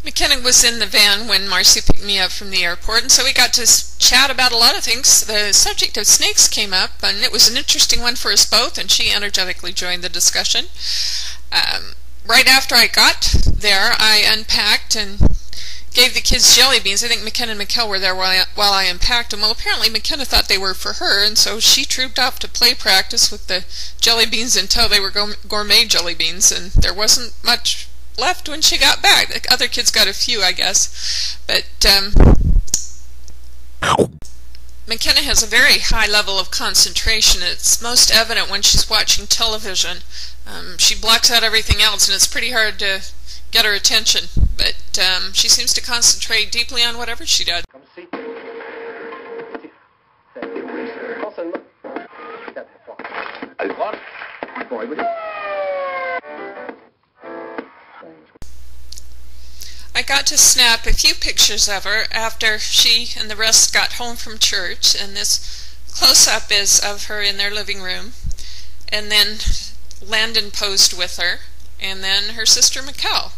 McKenna was in the van when Marcy picked me up from the airport, and so we got to chat about a lot of things. The subject of snakes came up, and it was an interesting one for us both, and she energetically joined the discussion. Right after I got there, I unpacked and gave the kids jelly beans. I think McKenna and Mikkel were there while I unpacked them. Well, apparently McKenna thought they were for her, and so she trooped off to play practice with the jelly beans in tow. They were gourmet jelly beans, and there wasn't much left when she got back. The other kids got a few, I guess. But McKenna has a very high level of concentration. It's most evident when she's watching television. She blocks out everything else, and it's pretty hard to get her attention. But she seems to concentrate deeply on whatever she does. I got to snap a few pictures of her after she and the rest got home from church, and this close-up is of her in their living room, and then Landon posed with her, and then her sister Mikkel.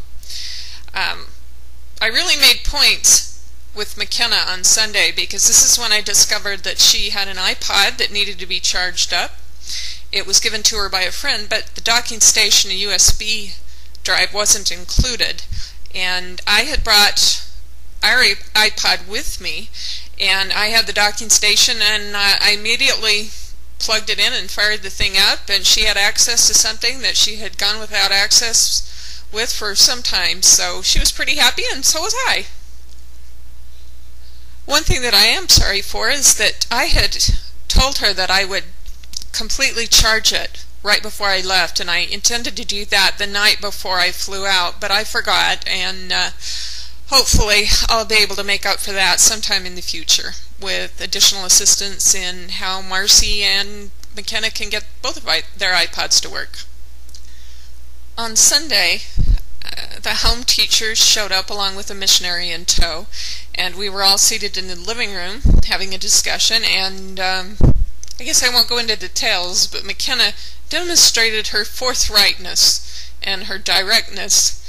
I really made points with McKenna on Sunday because this is when I discovered that she had an iPod that needed to be charged up. It was given to her by a friend, but the docking station, a USB drive, wasn't included. And I had brought our iPod with me, and I had the docking station, and I immediately plugged it in and fired the thing up, and she had access to something that she had gone without access with for some time, so she was pretty happy, and so was I. One thing that I am sorry for is that I had told her that I would completely charge it right before I left, and I intended to do that the night before I flew out, but I forgot, and hopefully I'll be able to make up for that sometime in the future with additional assistance in how Marcy and McKenna can get both of their iPods to work. On Sunday, the home teachers showed up along with a missionary in tow, and we were all seated in the living room having a discussion, and I guess I won't go into details, but McKenna demonstrated her forthrightness and her directness,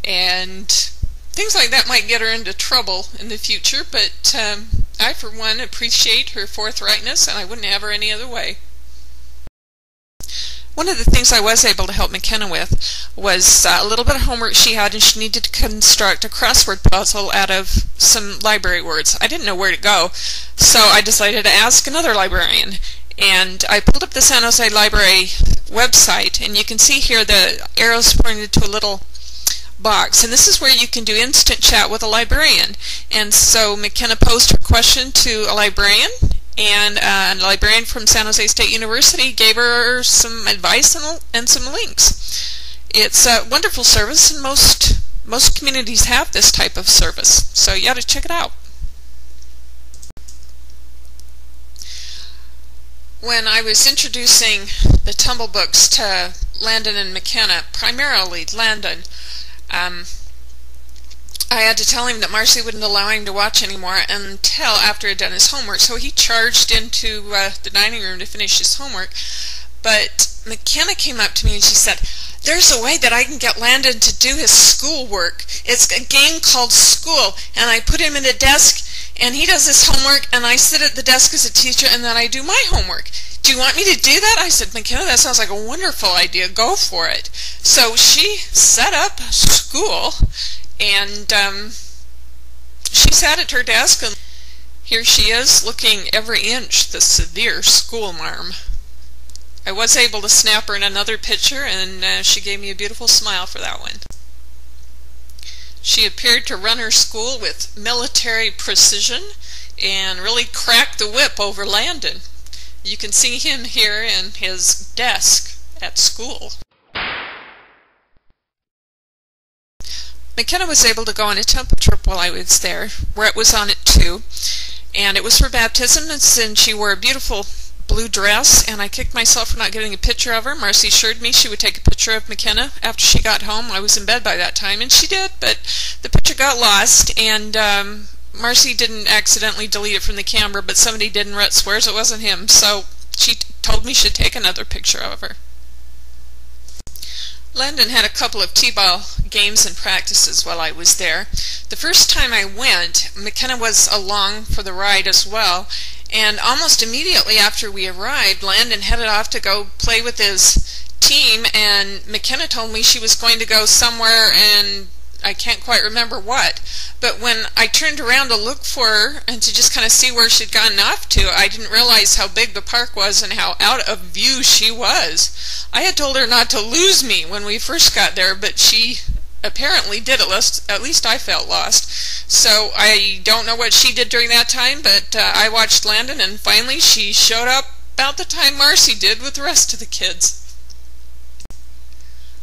and things like that might get her into trouble in the future, but I for one appreciate her forthrightness, and I wouldn't have her any other way. One of the things I was able to help McKenna with was a little bit of homework she had, and she needed to construct a crossword puzzle out of some library words. I didn't know where to go, so I decided to ask another librarian. And I pulled up the San Jose Library website, and you can see here the arrows pointed to a little box, and this is where you can do instant chat with a librarian. And so McKenna posed her question to a librarian, and a librarian from San Jose State University gave her some advice and some links. It's a wonderful service, and most communities have this type of service, so you ought to check it out. When I was introducing the Tumble books to Landon and McKenna, primarily Landon, I had to tell him that Marcy wouldn't allow him to watch anymore until after he had done his homework, so he charged into the dining room to finish his homework. But McKenna came up to me and she said, "There's a way that I can get Landon to do his schoolwork. It's a game called School, and I put him in a desk, and he does his homework, and I sit at the desk as a teacher, and then I do my homework. Do you want me to do that?" I said, "McKenna, that sounds like a wonderful idea. Go for it." So she set up School, and she sat at her desk, and here she is, looking every inch the severe schoolmarm. I was able to snap her in another picture, and she gave me a beautiful smile for that one. She appeared to run her school with military precision and really cracked the whip over Landon. You can see him here in his desk at school. McKenna was able to go on a temple trip while I was there. Rhett was on it too, and it was for baptism, and she wore a beautiful blue dress, and I kicked myself for not getting a picture of her. Marcy assured me she would take a picture of McKenna after she got home. I was in bed by that time, and she did, but the picture got lost, and Marcy didn't accidentally delete it from the camera, but somebody did, and Rhett swears it wasn't him, so she told me she'd take another picture of her. Landon had a couple of t-ball games and practices while I was there. The first time I went, McKenna was along for the ride as well, and almost immediately after we arrived, Landon headed off to go play with his team, and McKenna told me she was going to go somewhere, and I can't quite remember what. But when I turned around to look for her and to just kind of see where she'd gotten off to, I didn't realize how big the park was and how out of view she was. I had told her not to lose me when we first got there, but she apparently did. At least I felt lost. So I don't know what she did during that time, but I watched Landon, and finally she showed up about the time Marcy did with the rest of the kids.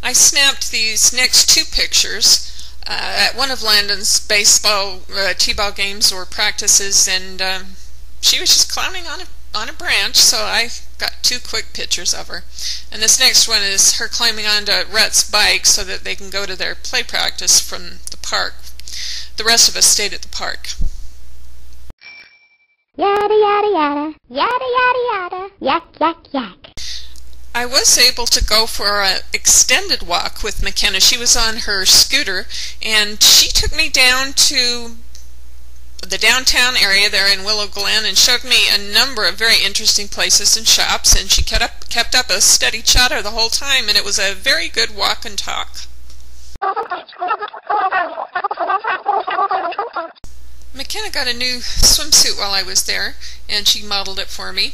I snapped these next two pictures at one of Landon's baseball t-ball games or practices, and she was just clowning on a branch, so I got two quick pictures of her. And this next one is her climbing onto Rhett's bike so that they can go to their play practice from the park. The rest of us stayed at the park. Yada yada yada, yada yada yada, yak yak yak. I was able to go for an extended walk with McKenna. She was on her scooter, and she took me down to the downtown area there in Willow Glen and showed me a number of very interesting places and shops, and she kept up a steady chatter the whole time, and it was a very good walk and talk. McKenna got a new swimsuit while I was there, and she modeled it for me.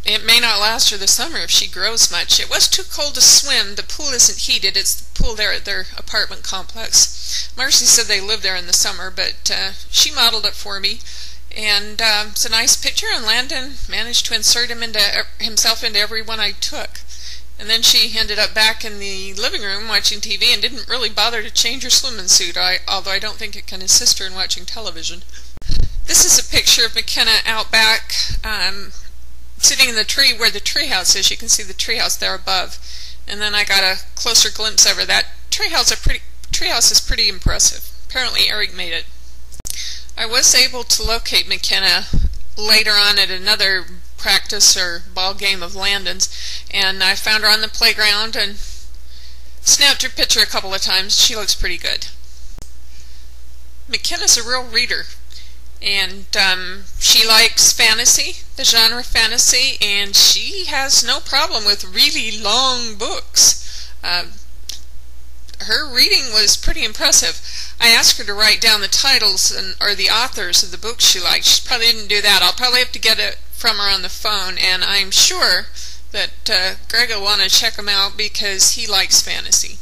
It may not last her the summer if she grows much. It was too cold to swim. The pool isn't heated. It's the pool there at their apartment complex. Marcy said they live there in the summer, but she modeled it for me. And it's a nice picture, and Landon managed to insert himself into every one I took. And then she ended up back in the living room watching TV and didn't really bother to change her swimming suit, although I don't think it can assist her in watching television. This is a picture of McKenna out back, sitting in the tree where the treehouse is. You can see the treehouse there above. And then I got a closer glimpse of her. That treehouse is pretty impressive. Apparently Eric made it. I was able to locate McKenna later on at another practice or ball game of Landon's, and I found her on the playground and snapped her picture a couple of times. She looks pretty good. McKenna's a real reader. And she likes fantasy, the genre fantasy, and she has no problem with really long books. Her reading was pretty impressive. I asked her to write down the titles or the authors of the books she liked. She probably didn't do that. I'll probably have to get it from her on the phone, and I'm sure that Greg will want to check them out because he likes fantasy.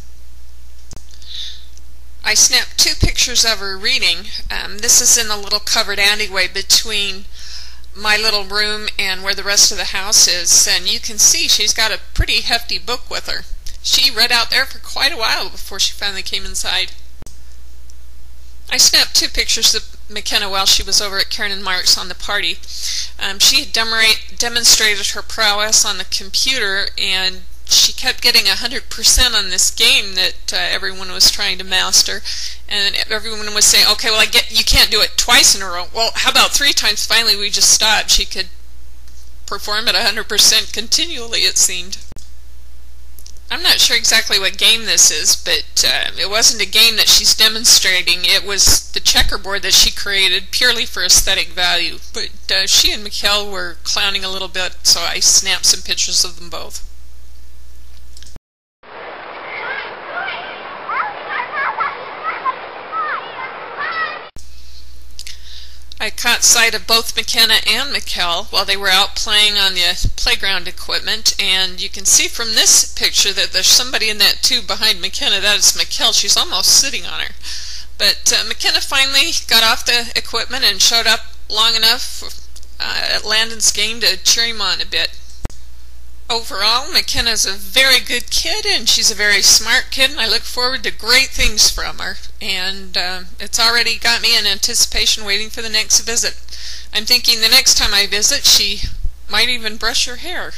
I snapped two pictures of her reading. This is in a little covered alleyway between my little room and where the rest of the house is, and you can see she's got a pretty hefty book with her. She read out there for quite a while before she finally came inside. I snapped two pictures of McKenna while she was over at Karen and Mark's on the party. She had demonstrated her prowess on the computer, and she kept getting 100% on this game that everyone was trying to master, and everyone was saying, okay, well, you can't do it twice in a row. Well, how about 3 times? Finally, we just stopped. She could perform at 100% continually, it seemed. I'm not sure exactly what game this is, but it wasn't a game that she's demonstrating. It was the checkerboard that she created purely for aesthetic value. But she and Mikkel were clowning a little bit, so I snapped some pictures of them both. I caught sight of both McKenna and Mikkel while they were out playing on the playground equipment, and you can see from this picture that there's somebody in that tube behind McKenna. That is Mikkel. She's almost sitting on her. But McKenna finally got off the equipment and showed up long enough at Landon's game to cheer him on a bit. Overall, McKenna's a very good kid, and she's a very smart kid, and I look forward to great things from her. And it's already got me in anticipation waiting for the next visit. I'm thinking the next time I visit, she might even brush her hair.